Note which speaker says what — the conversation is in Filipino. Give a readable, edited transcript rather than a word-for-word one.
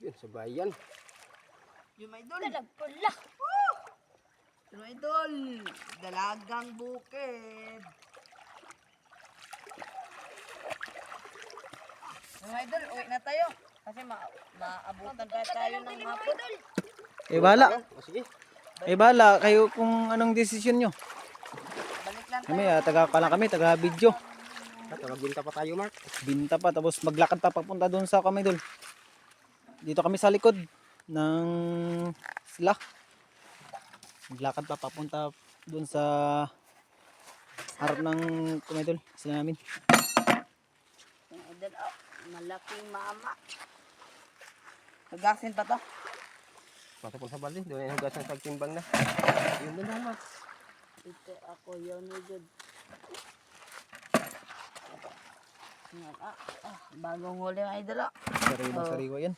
Speaker 1: Yan sa bayan.
Speaker 2: Yung mga idol.
Speaker 3: Dalagpula.
Speaker 2: Yung mga idol. Dalagang bukid. Mga idol, uwi na tayo. Kasi maabutan pa tayo ng hapon.
Speaker 4: Bahala.
Speaker 1: O sige.
Speaker 4: Bahala kayo kung anong desisyon nyo.
Speaker 2: Balik lang tayo.
Speaker 4: Kami, taga video.
Speaker 1: At magbinta pa tayo, Mark.
Speaker 4: Binta pa, tapos maglakad pa papunta doon sa kami doon. Dito kami sa likod ng sila. Maglakad pa papunta doon sa harap ng kumidol sila namin.
Speaker 3: Mga idol, oh, malaking mama.
Speaker 2: Magasin pa to.
Speaker 1: Matapon sa balde. Doon yung hugas ng pagtimbang na. Yun din lang, Mark.
Speaker 3: Ito ako yun, good. Bagong huli mga idol, oh.
Speaker 4: Sariwa yan.